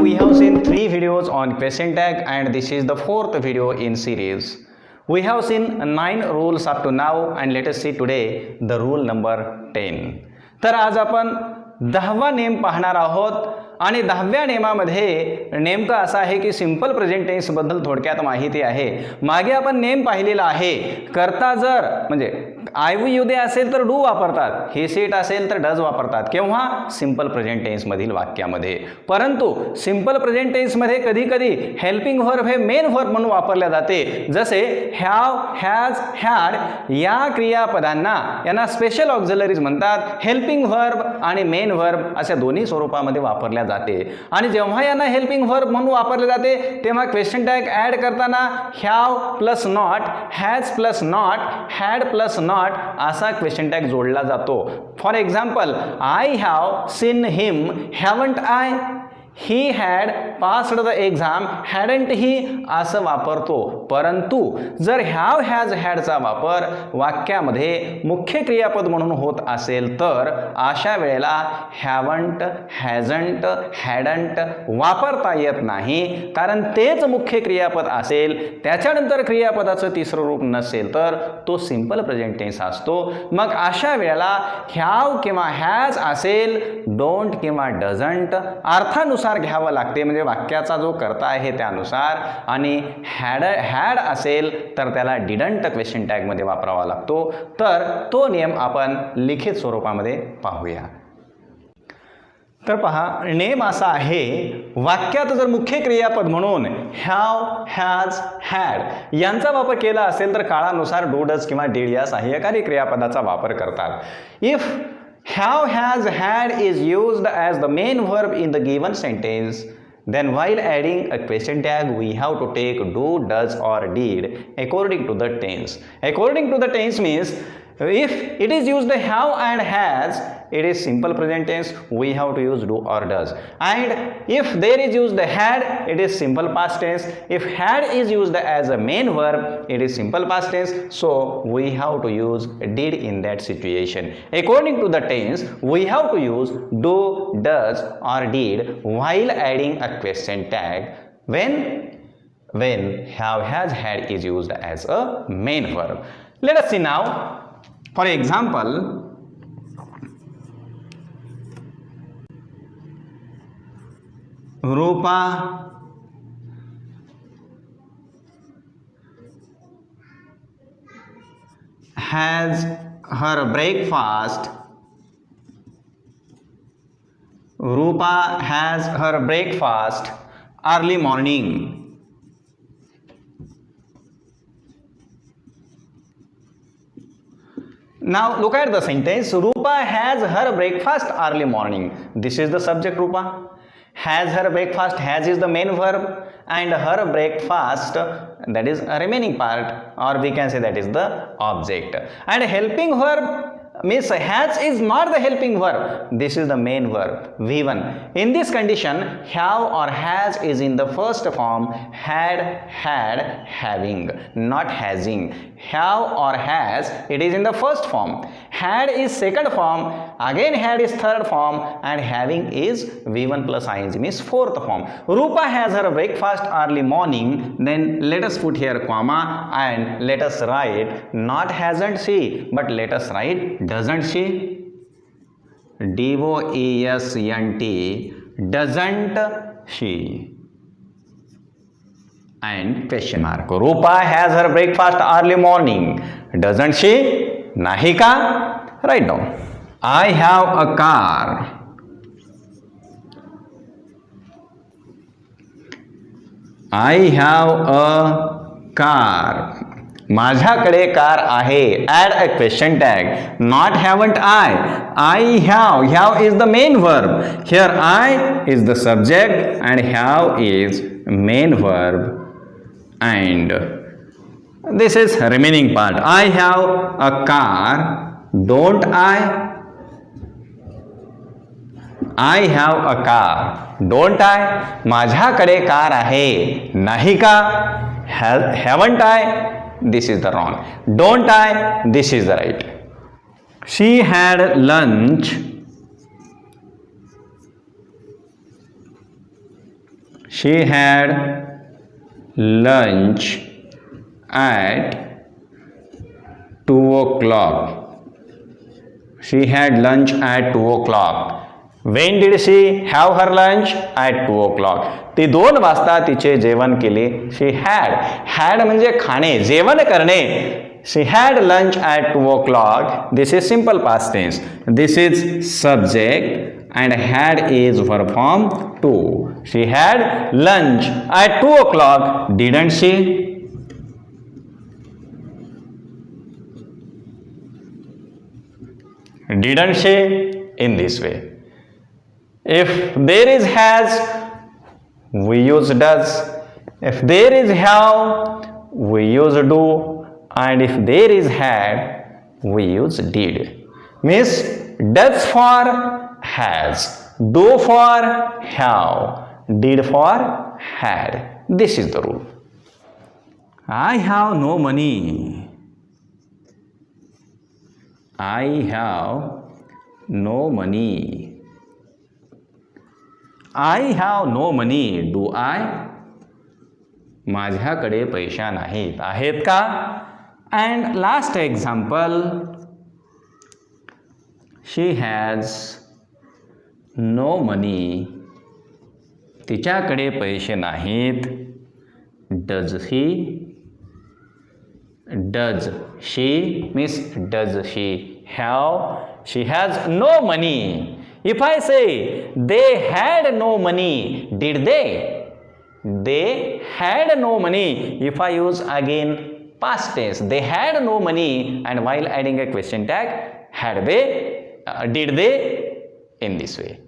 we have seen 3 videos on question tag and this is the 4th video in series. We have seen 9 rules up to now and let us see today the rule number 10. तर आज आपण 10वा नियम पाहणार आहोत आणि 10व्या नियमामध्ये नेमकं असं आहे की सिंपल प्रेझेंट टेन्स बद्दल थोडक्यात माहिती आहे. मागे आपण नेम पाहिलेला आहे. करता जर म्हणजे आयव्यूदे असेल तर डू वापरतात, हे सेट असेल तर डज वापरतात केव्हा सिंपल प्रेझेंट टेन्स मधील वाक्यामध्ये. परंतु सिंपल प्रेझेंट टेन्स मध्ये कधी कधी हेल्पिंग व्हर्ब हे मेन व्हर्ब म्हणून वापरले जाते. जसे हॅव, हॅज, हॅड या क्रियापदांना यांना स्पेशल ऑक्झिलरीज म्हणतात. हेल्पिंग व्हर्ब आणि मेन व्हर्ब अशा दोन्ही स्वरूपामध्ये वापरल्या जाते. आणि जेव्हा यांना हेल्पिंग व्हर्ब म्हणून वापरले जाते तेव्हा क्वेश्चन टॅग ऍड करताना have plus not, has plus not, had plus not असा क्वेश्चन टॅग जोडला जातो. For example, I have seen him, haven't I. He had passed the exam, hadn't he असं वापरतो. परंतु जर हॅव, हॅज, हॅडचा वापर वाक्यामध्ये मुख्य क्रियापद म्हणून होत असेल तर अशा वेळेला हॅवंट, हॅझंट, हॅडंट वापरता येत नाही. कारण तेच मुख्य क्रियापद असेल, त्याच्यानंतर क्रियापदाचं तिसरं रूप नसेल तर तो सिंपल प्रेझेंट टेन्स असतो. मग अशा वेळेला हॅव किंवा हॅज असेल, डोंट किंवा डझंट अर्थानुसार घ्यावं लागते, म्हणजे वाक्याचा जो करता आहे त्यानुसार. आणि हॅड असेल तर त्याला डिडंट क्वेश्चन टॅग मध्ये वापरावा लागतो. तर तो नियम आपण लिखित स्वरूपामध्ये पाहूया. तर पहा, नेम असा आहे, वाक्यात जर मुख्य क्रियापद म्हणून हॅव, हॅज, हॅड यांचा वापर केला असेल तर काळानुसार डू, डज किंवा डीड या सहाय्यकारी क्रियापदाचा वापर करतात. If have, has, had is used as the main verb in the given sentence, then while adding a question tag we have to take do, does or did according to the tense. According to the tense means if it is used have and has, it is simple present tense, we have to use do or does. And if there is used had, it is simple past tense. If had is used as a main verb, it is simple past tense, so we have to use did in that situation. According to the tense, we have to use do, does or did while adding a question tag when have, has, had is used as a main verb. Let us see now. For example, Rupa has her breakfast. Rupa has her breakfast early morning. Now look at the sentence. Rupa has her breakfast early morning. This is the subject Rupa. Has her breakfast, has is the main verb and her breakfast, that is a remaining part, or we can say that is the object. And helping verb means has is not the helping verb. This is the main verb V1. In this condition, have or has is in the first form, had, had, having, not hasing. Have or has, it is in the first form. Had is second form, again had is third form, and having is V1 plus ing means fourth form. Rupa has her breakfast early morning. Then let us put here comma and let us write not hasn't she, but let us write doesn't she. DOESNT, doesn't she, and question mark. Rupa has her breakfast early morning. Doesn't she? Nahi ka? Write down. I have a car. I have a car. माझ्याकडे car आहे. Add a question tag. Not haven't I. I have. Have is the main verb. Here I is the subject and have is main verb. And this is remaining part. I have a car. Don't I? I have a car. Don't I? माझ्याकडे car आहे. नाही का? Haven't I? This is the wrong. Don't I? This is the right. She had lunch she had lunch at 2 o'clock. She had lunch at 2 o'clock. When did she have her lunch? At 2 o'clock. ती 2 वाजता तिचे जेवण केले. She had म्हणजे खाणे, जेवण करणे. She had lunch at 2 o'clock. This is simple past tense. This is subject and had is verb form 2. She had lunch at 2 o'clock, didn't she? Didn't she? In this way. If there is has, we use does. If there is have, we use do. And if there is had, we use did. Means does for has, do for have, did for had. This is the rule. I have no money. I have no money. I have no money. Do I? माझ्याकडे पैसा नाहीत. आहेत का? And last example, she has no money. तिच्याकडे पैसे नाहीत. Does he? Does she? Means does she have? She has no money. If I say they had no money, did they? They had no money. If I use again past tense, they had no money, and while adding a question tag, had they, did they, in this way.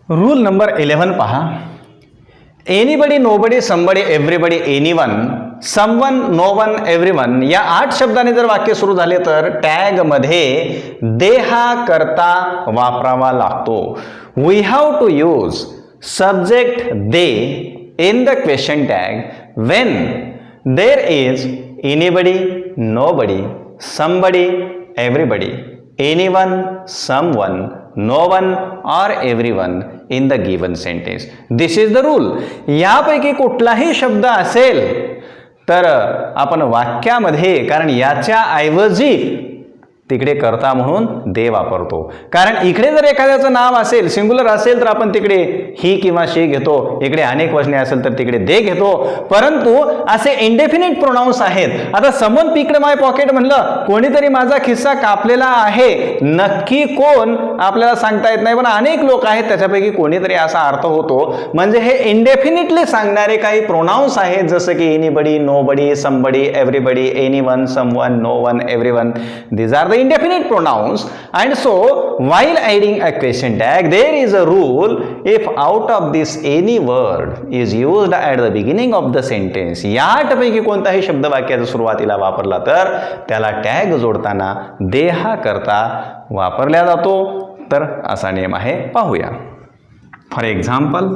Rule number 11 पहा. Anybody, nobody, somebody, everybody, anyone, someone, no one, everyone या 8 शब्दाने जर वाक्य सुरू झाले तर tag मध्ये दे हा करता वापरावा लागतो. We have to use subject they in the question tag when there is anybody, nobody, somebody, everybody, anyone, someone, no one or everyone in the given sentence. This is the rule. यापैकी कुठलाही शब्द असेल तर आपण वाक्यामध्ये, कारण याच्या ऐवजी तिकडे करता म्हणून दे वापरतो. कारण इकडे जर एखाद्याचं नाव असेल, सिंग्युलर असेल तर आपण तिकडे ही किंवा शी घेतो. इकडे अनेक वचने असेल तर तिकडे दे घेतो. परंतु असे इंडेफिनिट प्रोनाउन्स आहेत. आता समवन पिक्ड माय पॉकेट म्हणलं, कोणीतरी माझा खिस्सा कापलेला आहे. नक्की कोण आपल्याला सांगता येत नाही, पण अनेक लोक आहेत, त्याच्यापैकी कोणीतरी असा अर्थ होतो. म्हणजे हे इंडेफिनिटली सांगणारे काही प्रोनाउन्स आहेत, जसं की anybody, nobody, somebody, everybody, anyone, someone, no one, everyone. These are indefinite pronouns, and so while adding a question tag there is a rule. If out of this any word is used at the beginning of the sentence, यापैकी कोणताही शब्द वाक्याच्या सुरुवातीला वापरला तर त्याला tag जोडताना दे हा करता वापरला जातो. तर असा नियम आहे, पाहूया. For example,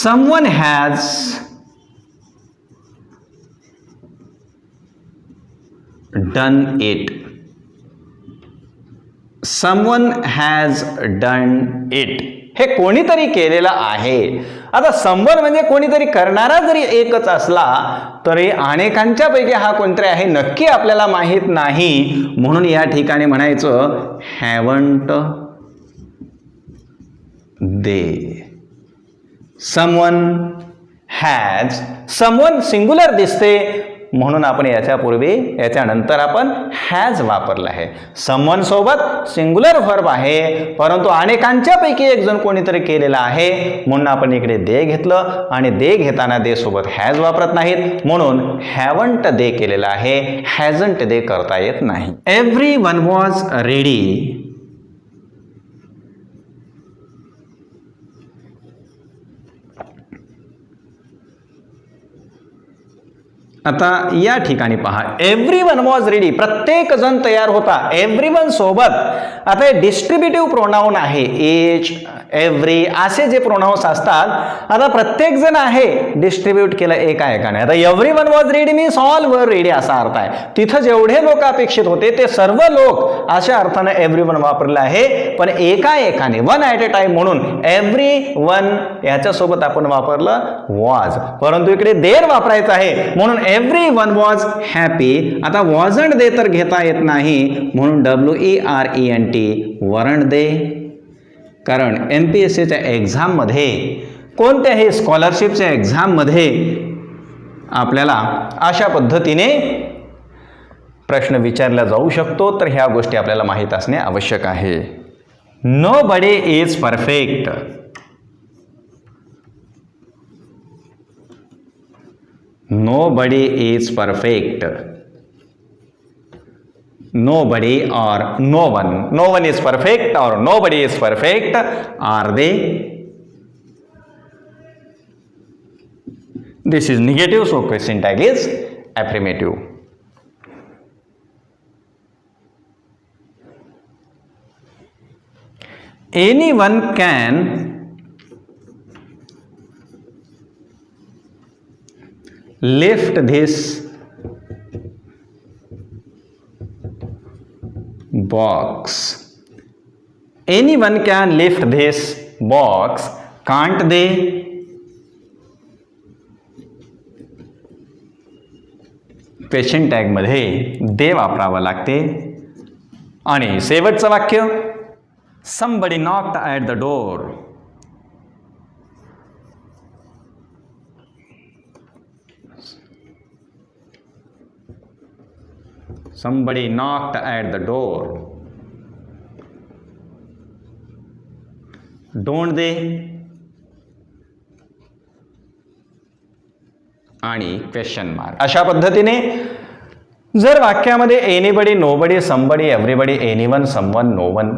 someone has done it. Someone has done it. हे कोणीतरी केलेलं आहे. आता someone म्हणजे कोणीतरी करणारा जरी एकच असला तरी अनेकांच्या पैकी हा कोणतरी आहे नक्की आपल्याला माहित नाही. म्हणून या ठिकाणी म्हणायचं haven't they. Someone has. someone singular दिसते म्हणून आपण याच्यापूर्वी याच्यानंतर आपण हॅज वापरला आहे. समवन सोबत सिंग्युलर व्हर्ब आहे, परंतु अनेकांच्या पैकी एक जण कोणीतरी केलेला आहे म्हणून आपण इकडे दे घेतलं, आणि दे घेताना दे सोबत हॅज वापरत नाहीत म्हणून हॅवंट दे केलेला आहे. हॅझंट दे करता येत नाही. Everyone was ready. आता या ठिकाणी पहा, एव्हरीवन वॉज रेडी, प्रत्येक जण तयार होता. एव्हरीवन सोबत आता हे डिस्ट्रीब्युटिव्ह प्रोनाउन आहे, एच, एव्हरी असे जे प्रोनाउन्स असतात, आता प्रत्येक जण आहे डिस्ट्रीब्यूट केलं एका एकाने. आता everyone was ready means all were ready असा अर्थ आहे. तिथं जेवढे लोक अपेक्षित होते ते सर्व लोक अशा अर्थाने एव्हरीवन वापरलं आहे, पण एका एकाने, वन ॲट अ टाइम म्हणून एव्हरीवन याच्यासोबत आपण वापरलं वॉज, परंतु इकडे देर वापरायचं आहे म्हणून एव्हरीवन वॉज हॅपी. आता वॉजंट दे तर घेता येत नाही म्हणून WERENT वरंट दे. कारण MPSCच्या एक्झाममध्ये, कोणत्याही स्कॉलरशिपच्या एक्झाममध्ये आपल्याला अशा पद्धतीने प्रश्न विचारला जाऊ शकतो, तर ह्या गोष्टी आपल्याला माहीत असणे आवश्यक आहे. Nobody is perfect. Nobody is perfect. Nobody or no one. No one is perfect or nobody is perfect. Are they? This is negative, so question tag is affirmative. Anyone can lift this box. Anyone can lift this box, can't they? Question tag मध्ये दे वापरावं लागते. आणि शेवटचं वाक्य, somebody knocked at the door. Somebody knocked at the door. Don't they? आणि question mark. अशा पद्धतीने जर वाक्यामध्ये anybody, nobody, somebody, everybody, anyone, someone, known,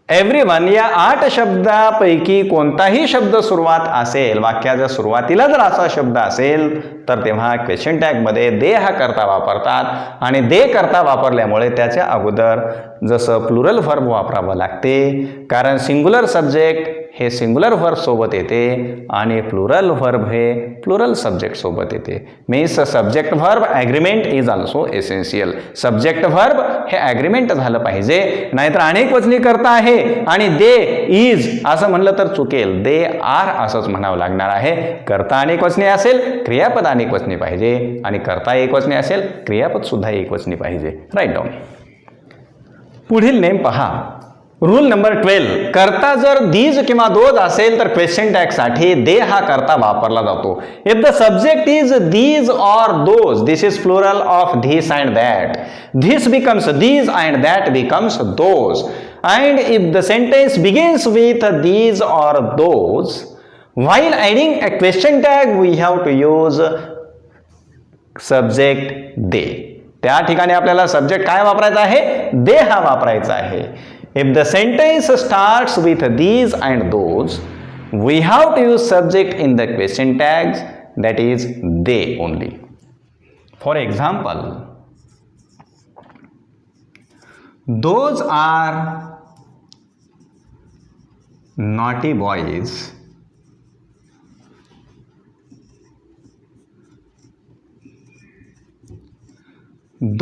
everyone या 8 शब्दापैकी कोणताही शब्द सुरुवात असेल, वाक्याच्या सुरुवातीला जर असा शब्द असेल तर तेव्हा क्वेश्चन टॅगमध्ये दे हा करता वापरतात. आणि दे करता वापरल्यामुळे त्याच्या अगोदर जसं प्लुरल व्हर्ब वापरावं लागते, कारण सिंग्युलर सब्जेक्ट हे सिंग्युलर व्हर्ब सोबत येते आणि प्लुरल व्हर्ब हे प्लुरल सब्जेक्ट सोबत येते. Means subject verb agreement is also essential. Subject verb हे ॲग्रीमेंट झालं पाहिजे, नाहीतर अनेक वचनी करता आहे आणि दे इज असं म्हणलं तर चुकेल. दे आर असंच म्हणावं लागणार आहे. करता अनेक वचने असेल, क्रियापद अनेक वचने पाहिजे, आणि करता एक वचने असेल, क्रियापद सुद्धा एक वचने पाहिजे. Write down. पुढील नेम पहा. Rule number 12. करता जर दीज किंवा दोज असेल तर क्वेश्चन टॅग साठी दे हा करता वापरला जातो. If the subject is these or those, this is plural of this and that. This becomes these and that becomes those. And if the sentence begins with these or those, while adding a question tag we have to use subject they. त्या ठिकाणी आपल्याला subject काय वापरायचा आहे? दे हा वापरायचा आहे. If the sentence starts with these and those, we have to use subject in the question tags, that is they only. For example, those are naughty boys.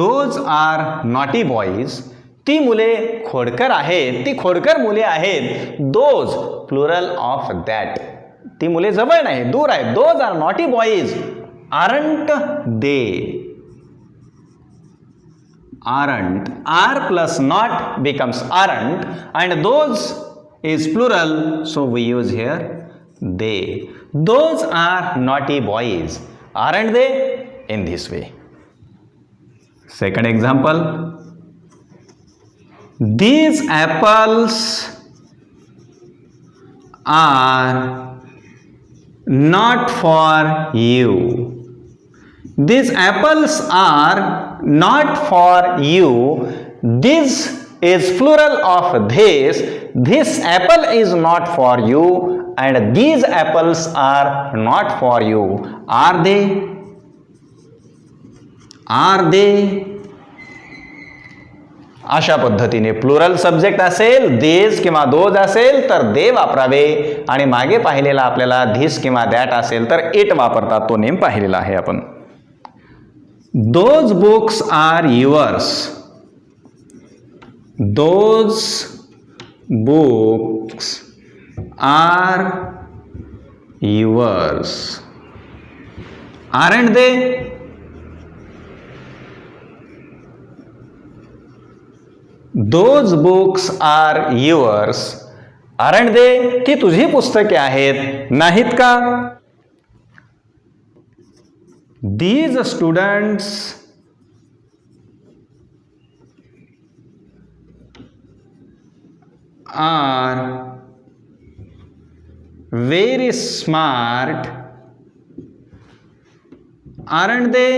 Those are naughty boys. ती मुले खोडकर आहेत, ती खोडकर मुले आहेत. Those plural of that. ती मुले जवळ नाही, दूर आहेत. Those are naughty boys. Aren't they. Aren't. Are plus not becomes aren't and those is plural, so we use here they. Those are naughty boys. Aren't they? In this way. Second example. These apples are not for you. These apples are not for you. This is plural of this. This apple is not for you and these apples are not for you. Are they? Are they? अशा पद्धतीने plural subject असेल these किंवा those असेल तर they वापरावे आणि मागे पाहिलेला आपल्याला this किंवा that असेल तर it वापरतात. तो नेम पाहिलेला आहे आपण. Those books are yours. Those books are yours. Aren't they? Those books are yours. Aren't they? ती तुझी पुस्तके आहेत, नाहीत का? These students are very smart, aren't they?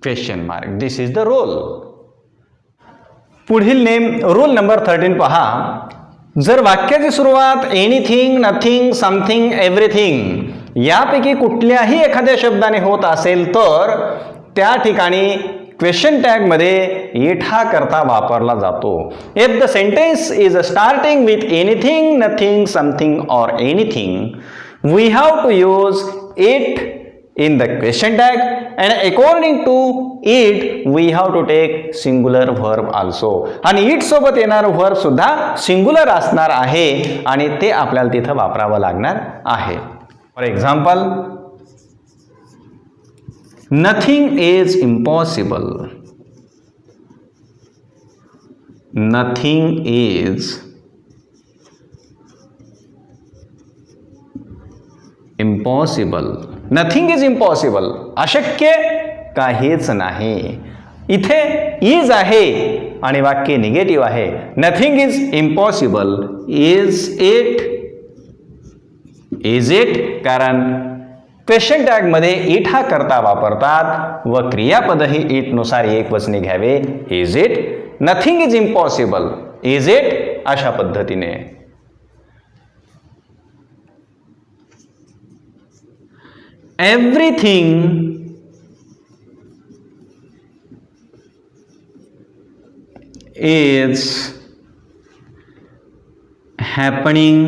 Question mark. This is the role. पुढील नेम रूल नंबर 13 पहा. जर वाक्याची सुरुवात एनिथिंग, नथिंग, समथिंग, एव्हरीथिंग यापैकी कुठल्याही एखाद्या शब्दाने होत असेल तर त्या ठिकाणी क्वेश्चन टॅग मध्ये इट हा करता वापरला जातो. If the sentence is starting with anything, nothing, something or anything we have to use it in the question tag and according to it we have to take singular verb also. आणि it सोबत येणार verb सुद्धा singular असणार आहे आणि ते आपल्याला तिथं वापरावं लागणार आहे. For example, nothing is impossible. Nothing is impossible. Nothing is impossible. अशक्य काहीच नाही. इथे इज आहे आणि वाक्य निगेटिव्ह आहे. Nothing is impossible. Is it? Is it? कारण क्वेश्चन टॅग मध्ये इट हा करता वापरतात व क्रियापदही इट नुसार एकवचनी घ्यावे. Is it? Nothing is impossible. Is it? अशा पद्धतीने. Everything is happening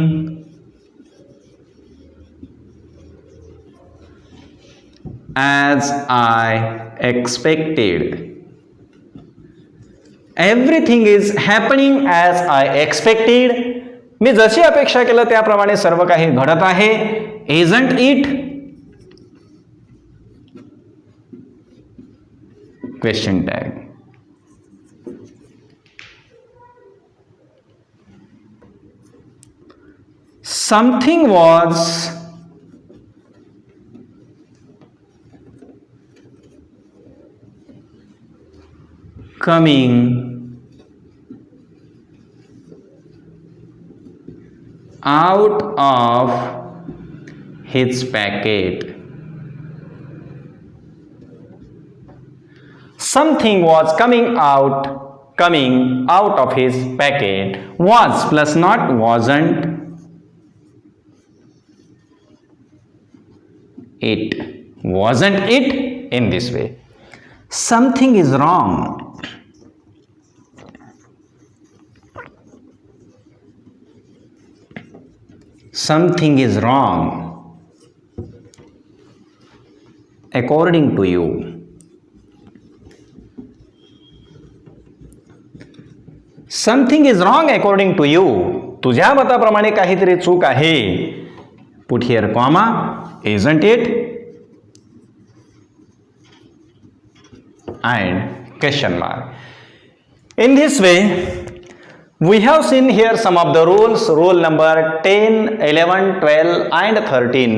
as I expected. Everything is happening as I expected. मी जशी अपेक्षा केलं त्याप्रमाणे सर्व काही घडत आहे. Isn't it? Question tag. Something was coming out of his packet. Something was coming out of his packet. Was plus not wasn't. It wasn't it in this way. Something is wrong. Something is wrong according to you. Something is wrong according to you. तुझ्या मताप्रमाणे काहीतरी चूक आहे. Put here comma. Isn't it and question mark. In this way, we have seen here some of the rules. Rule number 10, 11, 12 and 13.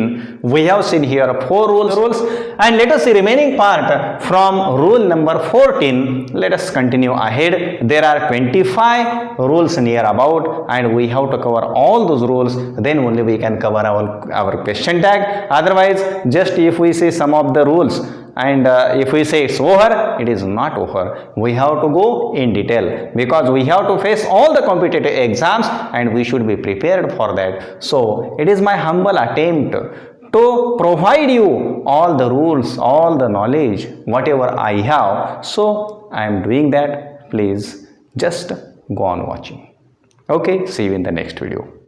We have seen here 4 rules and let us see remaining part from rule number 14. Let us continue ahead. There are 25 rules near about and we have to cover all those rules, then only we can cover our question tag. Otherwise, just if we say some of the rules and if we say it's over, it is not over. We have to go in detail because we have to face all the competitive exams and we should be prepared for that. So it is my humble attempt to provide you all the rules, all the knowledge, whatever I have. So I am doing that. Please just go on watching. Okay, see you in the next video.